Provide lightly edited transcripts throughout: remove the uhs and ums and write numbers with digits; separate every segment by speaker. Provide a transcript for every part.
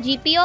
Speaker 1: GPO,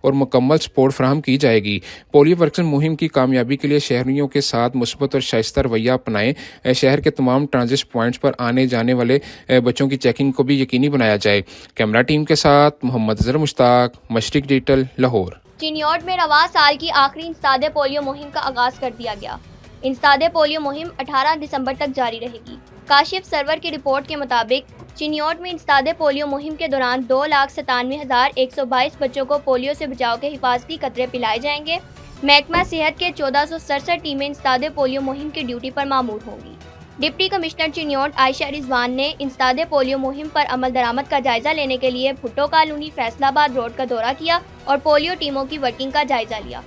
Speaker 2: اور مکمل support فراہم کی جائے گی۔ پولیو ویکسین مہم کی کامیابی کے لیے شہریوں کے ساتھ مثبت اور شائستہ رویہ اپنائیں۔ شہر کے تمام ٹرانزٹ پوائنٹس پر آنے جانے والے بچوں کی چیکنگ کو بھی یقینی بنایا جائے۔ کیمرہ ٹیم کے ساتھ محمد اظہر مشتاق، مشرق ڈیجیٹل، لاہور۔
Speaker 1: چنیوٹ میں رواں سال کی آخری انسداد پولیو مہم کا آغاز کر دیا گیا۔ انسداد پولیو مہم 18 دسمبر تک جاری رہے گی۔ کاشف سرور کی رپورٹ کے مطابق چنیوٹ میں انسداد پولیو مہم کے دوران 2,97,122 بچوں کو پولیو سے بچاؤ کے حفاظتی قطرے پلائے جائیں گے۔ محکمہ صحت کے 1467 ٹیمیں انسداد پولیو مہم کی ڈیوٹی پر مامور ہوں گی۔ ڈپٹی کمشنر چنیوٹ عائشہ رضوان نے انسداد پولیو مہم پر عمل درآمد کا جائزہ لینے کے لیے بھٹو کالونی فیصل آباد روڈ کا دورہ کیا اور پولیو ٹیموں کی ورکنگ کا جائزہ لیا۔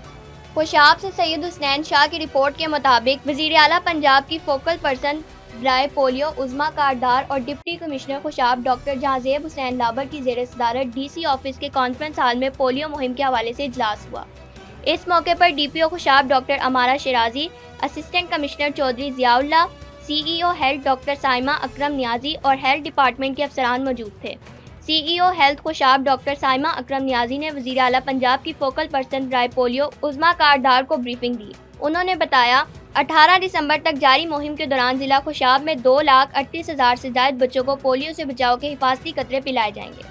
Speaker 1: خوشاب سے سید حسنین شاہ کی رپورٹ کے مطابق وزیر اعلیٰ پنجاب کی فوکل پرسن برائے پولیو عظمیٰ کاردار اور deputy commissioner Khushab doctor Jahanzeb Hussain Labar کی زیر صدارت ڈی سی آفس کے کانفرنس ہال میں پولیو مہم کے حوالے سے اجلاس ہوا۔ اس موقع پر D P O Khushab doctor Ammara Shirazi, assistant commissioner Chaudhry Zia Ullah, C E O health doctor Saima Akram Niazi اور ہیلتھ ڈپارٹمنٹ کے افسران موجود تھے۔ C E O health Khushab doctor Saima Akram نیازی نے وزیر اعلیٰ پنجاب کی فوکل پرسن برائے پولیو عظمیٰ کاردار کو بریفنگ دی۔ انہوں نے بتایا 18 دسمبر تک جاری مہم کے دوران ضلع خوشاب میں 2,38,000 سے زائد بچوں کو پولیو سے بچاؤ کے حفاظتی قطرے پلائے جائیں گے۔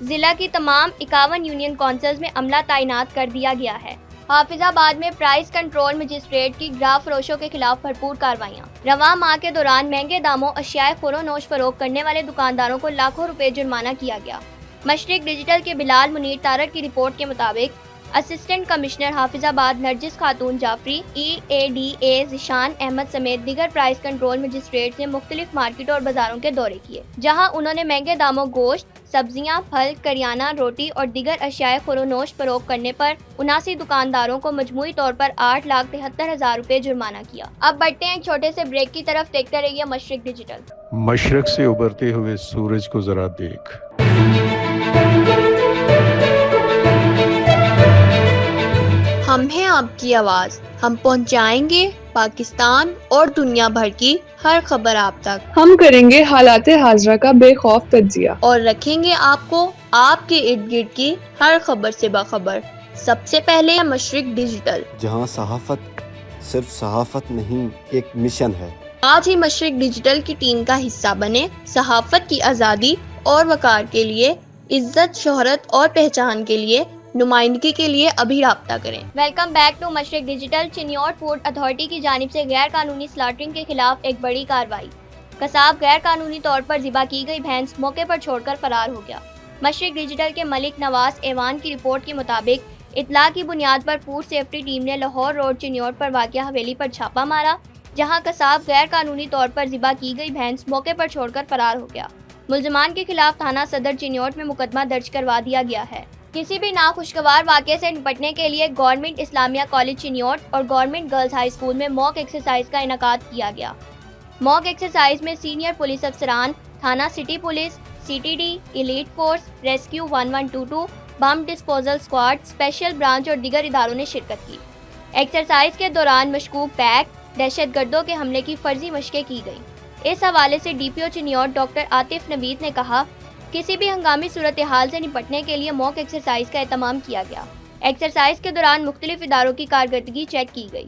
Speaker 1: ضلع کی تمام 51 یونین کونسلز میں عملہ تعینات کر دیا گیا ہے۔ حافظ آباد میں پرائز کنٹرول مجسٹریٹ کی گراہ فروشوں کے خلاف بھرپور کارروائیاں۔ رواں ماہ کے دوران مہنگے داموں اشیاء خورونوش فروخت کرنے والے دکانداروں کو لاکھوں روپے جرمانہ کیا گیا۔ مشرق ڈیجیٹل کے بلال منیر تارڑ کی رپورٹ کے مطابق اسسٹنٹ کمشنر حافظ آباد نرجس خاتون جعفری، ای اے ڈی اے ذیشان احمد سمیت دیگر پرائز کنٹرول مجسٹریٹ نے مختلف مارکیٹوں اور بازاروں کے دورے کیے، جہاں انہوں نے مہنگے داموں گوشت، سبزیاں، پھل، کریانہ، روٹی اور دیگر اشیاء خورونوش فروخت کرنے پر 79 دکانداروں کو مجموعی طور پر 8,73,000 روپے جرمانہ کیا۔ اب بڑھتے ہیں ایک چھوٹے سے بریک کی طرف، دیکھتے رہیے مشرق ڈیجیٹل۔
Speaker 3: مشرق سے ابھرتے ہوئے سورج کو ذرا دیکھ۔
Speaker 4: ہم ہیں آپ کی آواز، ہم پہنچائیں گے پاکستان اور دنیا بھر کی ہر خبر آپ تک۔
Speaker 5: ہم کریں گے حالات حاضرہ کا بے خوف تجزیہ
Speaker 4: اور رکھیں گے آپ کو آپ کے ارد گرد کی ہر خبر سے باخبر۔ سب سے پہلے مشرق ڈیجیٹل،
Speaker 6: جہاں صحافت صرف صحافت نہیں، ایک مشن ہے۔
Speaker 4: آج ہی مشرق ڈیجیٹل کی ٹیم کا حصہ بنے۔ صحافت کی آزادی اور وقار کے لیے، عزت، شہرت اور پہچان کے لیے، نمائندگی کے لیے ابھی رابطہ کریں۔
Speaker 1: ویلکم بیک ٹو مشرق ڈیجیٹل۔ چنیوٹ فوڈ اتھارٹی کی جانب سے غیر قانونی سلاٹرنگ کے خلاف ایک بڑی کارروائی۔ قصاب غیر قانونی طور پر ذبح کی گئی بھینس موقع پر چھوڑ کر فرار ہو گیا۔ مشرق ڈیجیٹل کے ملک نواز ایوان کی رپورٹ کے مطابق اطلاع کی بنیاد پر فوڈ سیفٹی ٹیم نے لاہور روڈ چنیوٹ پر واقع حویلی پر چھاپہ مارا، جہاں قصاب غیر قانونی طور پر ذبح کی گئی بھینس موقع پر چھوڑ کر فرار ہو گیا۔ ملزمان کے خلاف تھانہ صدر چنیوٹ میں مقدمہ درج کروا دیا گیا ہے۔ کسی بھی ناخوشگوار واقعے سے نپٹنے کے لیے گورنمنٹ اسلامیہ کالج چنیوٹ اور گورنمنٹ گرلز ہائی اسکول میں موک ایکسرسائز کا انعقاد کیا گیا۔ موک ایکسرسائز میں سینئر پولیس افسران، تھانہ city police, C T D, elite force, rescue 1122، bomb disposal squad, special branch اور دیگر اداروں نے شرکت کی۔ ایکسرسائز کے دوران مشکوک پیک، دہشت گردوں کے حملے کی فرضی مشقیں کی گئیں۔ اس حوالے سے ڈی پی او چنیوٹ ڈاکٹر عاطف نوید نے کہا، کسی بھی ہنگامی صورتحال سے نپٹنے کے لیے موک ایکسرسائز کا اہتمام کیا گیا۔ ایکسرسائز کے دوران مختلف اداروں کی کارکردگی چیک کی گئی۔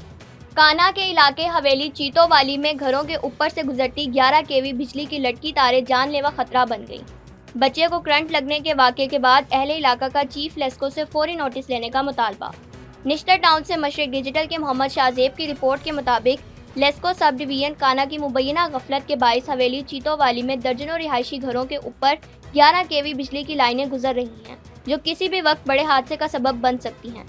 Speaker 1: کانا کے علاقے حویلی چیتو والی میں گھروں کے اوپر سے گزرتی 11 kV بجلی کی لٹکی تاریں جان لیوا خطرہ بن گئیں۔ بچے کو کرنٹ لگنے کے واقعے کے بعد اہل علاقہ کا چیف لیسکو سے فوری نوٹس لینے کا مطالبہ۔ نشتر ٹاؤن سے مشرق ڈیجیٹل کے محمد شاہزیب کی رپورٹ کے مطابق لیسکو سب ڈویژن کانا کی مبینہ غفلت کے باعث حویلی چیتو والی میں درجنوں رہائشی گھروں کے اوپر 11 kV بجلی کی لائنیں گزر رہی ہیں، جو کسی بھی وقت بڑے حادثے کا سبب بن سکتی ہیں۔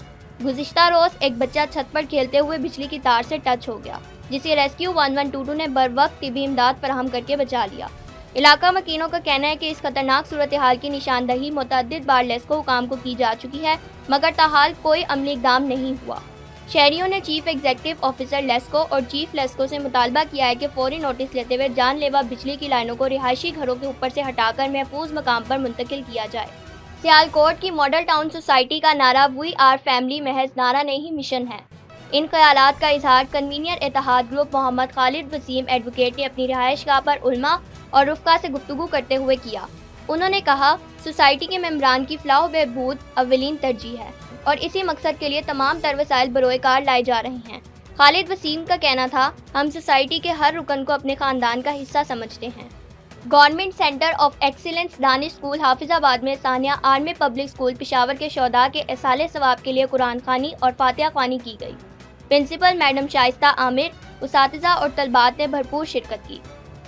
Speaker 1: گزشتہ روز ایک بچہ چھت پر کھیلتے ہوئے بجلی کی تار سے ٹچ ہو گیا، جسے ریسکیو 1122 نے بروقت طبی امداد فراہم کر کے بچا لیا۔ علاقہ مکینوں کا کہنا ہے کہ اس خطرناک صورتحال کی نشاندہی متعدد بار لیسکو حکام کو کی جا چکی ہے، مگر تاحال کوئی عملی اقدام نہیں ہوا۔ شہریوں نے چیف ایگزیکٹو آفیسر لیسکو اور چیف لیسکو سے مطالبہ کیا ہے کہ فوری نوٹس لیتے ہوئے جان لیوا بجلی کی لائنوں کو رہائشی گھروں کے اوپر سے ہٹا کر محفوظ مقام پر منتقل کیا جائے۔ سیالکوٹ کی ماڈل ٹاؤن سوسائٹی کا نعرہ وی آر فیملی محض نعرہ نہیں مشن ہے۔ ان خیالات کا اظہار کنوینر اتحاد گروپ محمد خالد وسیم ایڈوکیٹ نے اپنی رہائش گاہ پر علماء اور رفقا سے گفتگو کرتے ہوئے کیا۔ انہوں نے کہا، سوسائٹی کے ممبران کی فلاح و بہبود اولین ترجیح ہے اور اسی مقصد کے لیے تمام تر وسائل بروئے کار لائے جا رہے ہیں۔ خالد وسیم کا کہنا تھا، ہم سوسائٹی کے ہر رکن کو اپنے خاندان کا حصہ سمجھتے ہیں۔ Government centre of excellence Danish school حافظ آباد میں ثانیہ آرمی پبلک اسکول پشاور کے شہداء کے ایصال ثواب کے لیے قرآن خوانی اور فاتحہ خوانی کی گئی۔ پرنسپل میڈم شائستہ عامر، اساتذہ اور طلباء نے بھرپور شرکت کی۔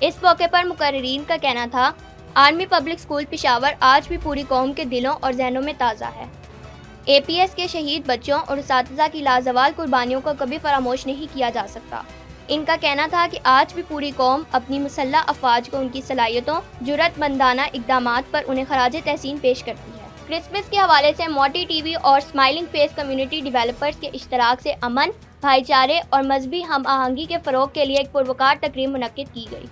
Speaker 1: اس موقع پر مقررین کا کہنا تھا، آرمی پبلک اسکول پشاور آج بھی پوری قوم کے دلوں اور ذہنوں میں تازہ ہے۔ اے پی ایس کے شہید بچوں اور اساتذہ کی لازوال قربانیوں کو کبھی فراموش نہیں کیا جا سکتا۔ ان کا کہنا تھا کہ آج بھی پوری قوم اپنی مسلح افواج کو ان کی صلاحیتوں، جرأت مندانہ اقدامات پر انہیں خراج تحسین پیش کرتی ہے۔ کرسمس کے حوالے سے موٹی ٹی وی اور اسمائلنگ فیس کمیونٹی ڈیولپرز کے اشتراک سے امن، بھائی چارے اور مذہبی ہم آہنگی کے فروغ کے لیے ایک پروقار تقریب منعقد کی گئی۔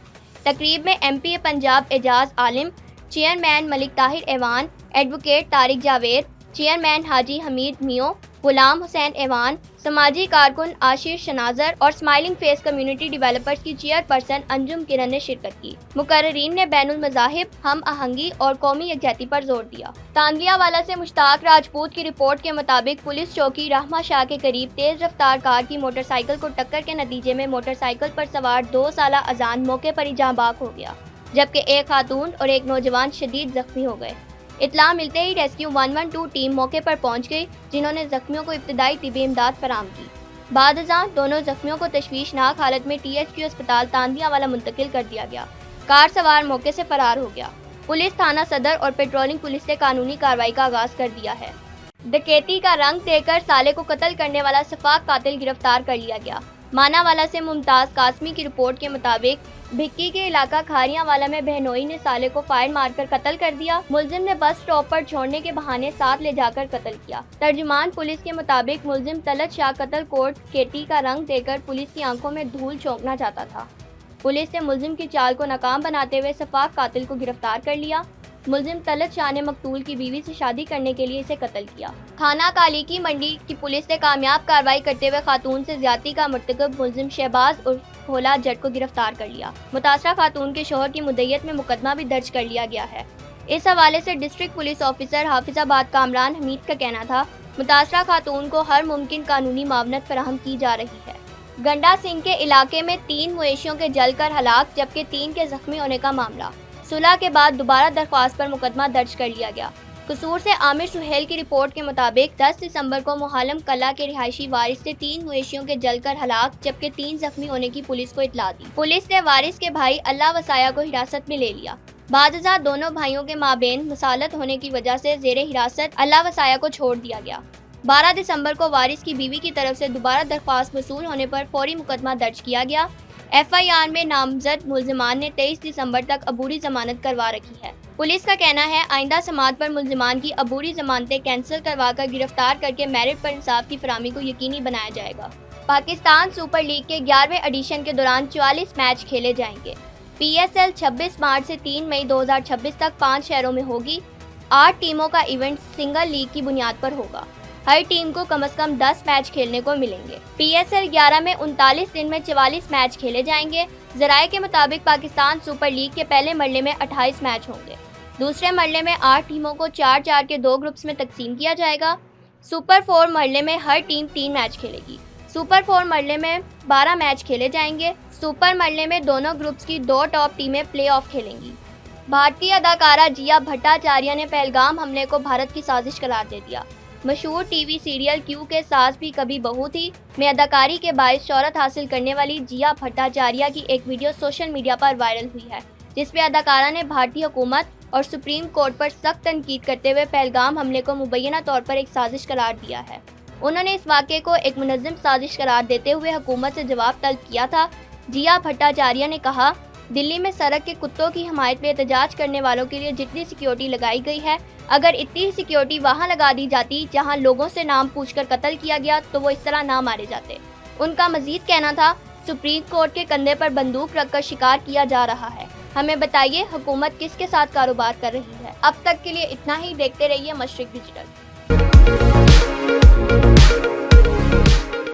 Speaker 1: تقریب میں ایم پی پنجاب اعجاز عالم، چیئرمین ملک طاہر ایوان، ایڈوکیٹ طارق جاوید، چیئرمین حاجی حمید میو، غلام حسین ایوان، سماجی کارکن عاشر شنازر اور اسمائلنگ فیس کمیونٹی ڈیولپرز کی چیئر پرسن انجم کرن نے شرکت کی۔ مقررین نے بین المذاہب، ہم آہنگی اور قومی یکجہتی پر زور دیا۔ تاندیا والا سے مشتاق راجپوت کی رپورٹ کے مطابق پولیس چوکی رحمہ شاہ کے قریب تیز رفتار کار کی موٹر سائیکل کو ٹکر کے نتیجے میں موٹر سائیکل پر سوار 2 سالہ اذان موقع پر ہی جاں بحق ہو گیا، جبکہ ایک خاتون اور ایک نوجوان شدید زخمی ہو گئے۔ اطلاع ملتے ہی ریسکیو 112 ٹیم موقع پر پہنچ گئی، جنہوں نے زخمیوں کو ابتدائی طبی امداد فراہم کی۔ بعد ازاں دونوں زخمیوں کو تشویشناک حالت میں ٹی ایچ کیو اسپتال تاندیا والا منتقل کر دیا گیا۔ کار سوار موقع سے فرار ہو گیا۔ پولیس تھانہ صدر اور پیٹرولنگ پولیس نے قانونی کارروائی کا آغاز کر دیا ہے۔ ڈکیتی کا رنگ دے کر سالے کو قتل کرنے والا سفاک قاتل گرفتار کر لیا گیا۔ ماناوالا سے ممتاز قاسمی کی رپورٹ کے مطابق بھکی کے علاقہ کھاریاں والا میں بہنوئی نے سالے کو فائر مار کر قتل کر دیا۔ ملزم نے بس اسٹاپ پر چھوڑنے کے بہانے ساتھ لے جا کر قتل کیا۔ ترجمان پولیس کے مطابق ملزم طلعت شاہ قتل کوٹ کیٹی کا رنگ دے کر پولیس کی آنکھوں میں دھول جھونکنا چاہتا تھا۔ پولیس نے ملزم کی چال کو ناکام بناتے ہوئے سفاک قاتل کو گرفتار کر لیا۔ ملزم طلعت شاہ نے مقتول کی بیوی سے شادی کرنے کے لیے اسے قتل کیا۔ تھانہ کالی کی منڈی کی پولیس نے کامیاب کارروائی کرتے ہوئے خاتون سے زیادتی کا مرتکب ملزم شہباز عرف بھولا جٹ کو گرفتار کر لیا۔ متاثرہ خاتون کے شوہر کی مدعیت میں مقدمہ بھی درج کر لیا گیا ہے۔ اس حوالے سے ڈسٹرکٹ پولیس آفیسر حافظ آباد کامران حمید کا کہنا تھا، متاثرہ خاتون کو ہر ممکن قانونی معاونت فراہم کی جا رہی ہے۔ گنڈا سنگھ کے علاقے میں 3 مویشیوں کے جل کر ہلاک جبکہ 3 کے زخمی ہونے کا معاملہ۔ صلح کے بعد دوبارہ درخواست پر مقدمہ درج کر لیا گیا۔ قصور سے عامر سہیل کی رپورٹ کے مطابق 10 دسمبر کو محالم کلا کے رہائشی وارث نے 3 مویشیوں کے جل کر ہلاک جبکہ 3 زخمی ہونے کی پولیس کو اطلاع دی۔ پولیس نے وارث کے بھائی اللہ وسایہ کو حراست میں لے لیا۔ بعد ازاں دونوں بھائیوں کے مابین مصالحت ہونے کی وجہ سے زیر حراست اللہ وسایہ کو چھوڑ دیا گیا۔ 12 دسمبر کو وارث کی بیوی کی طرف سے دوبارہ درخواست موصول ہونے پر فوری مقدمہ درج کیا گیا۔ ایف آئی آر میں نامزد ملزمان نے 23 دسمبر تک عبوری ضمانت کروا رکھی ہے۔ پولیس کا کہنا ہے آئندہ سماعت پر ملزمان کی عبوری ضمانتیں کینسل کروا کر گرفتار کر کے میرٹ پر انصاف کی فراہمی کو یقینی بنایا جائے گا۔ پاکستان سپر لیگ کے 11ویں ایڈیشن کے دوران 44 میچ کھیلے جائیں گے۔ پی ایس ایل 26 مارچ سے 3 مئی 2026 تک 5 شہروں میں ہوگی۔ 8 ٹیموں کا ایونٹ سنگل لیگ کی بنیاد پر ہوگا۔ ہر ٹیم کو کم از کم 10 میچ کھیلنے کو ملیں گے۔ پی ایس ایل 11 میں 39 دن میں 44 میچ کھیلے جائیں گے۔ ذرائع کے مطابق پاکستان سپر لیگ کے پہلے مرحلے میں 28 میچ ہوں گے۔ دوسرے مرحلے میں 8 ٹیموں کو 4-4 کے 2 گروپس میں تقسیم کیا جائے گا۔ سپر 4 مرحلے میں ہر ٹیم 3 میچ کھیلے گی۔ سپر 4 مرحلے میں 12 میچ کھیلے جائیں گے۔ سپر مرحلے میں دونوں گروپس کی 2 ٹاپ ٹیمیں پلے آف کھیلیں گی۔ بھارتی اداکارہ جیا بھٹاچاریہ نے پہلگام حملے کو بھارت کی سازش قرار دے دیا۔ مشہور ٹی وی سیریل کیو کے ساز بھی کبھی بہو تھی میں اداکاری کے باعث شہرت حاصل کرنے والی جیا بھٹاچاریہ کی ایک ویڈیو سوشل میڈیا پر وائرل ہوئی ہے، جس میں اداکارہ نے بھارتی حکومت اور سپریم کورٹ پر سخت تنقید کرتے ہوئے پہلگام حملے کو مبینہ طور پر ایک سازش قرار دیا ہے۔ انہوں نے اس واقعے کو ایک منظم سازش قرار دیتے ہوئے حکومت سے جواب طلب کیا تھا۔ جیا بھٹاچاریہ نے کہا، دلی میں سڑک کے کتوں کی حمایت میں احتجاج کرنے والوں کے لیے جتنی سیکیورٹی لگائی گئی ہے، اگر اتنی سیکیورٹی وہاں لگا دی جاتی جہاں لوگوں سے نام پوچھ کر قتل کیا گیا تو وہ اس طرح نہ مارے جاتے۔ ان کا مزید کہنا تھا، سپریم کورٹ کے کندھے پر بندوق رکھ کر شکار کیا جا رہا ہے۔ ہمیں بتائیے حکومت کس کے ساتھ کاروبار کر رہی ہے۔ اب تک کے لیے اتنا ہی، دیکھتے رہیے مشرق ڈیجیٹل۔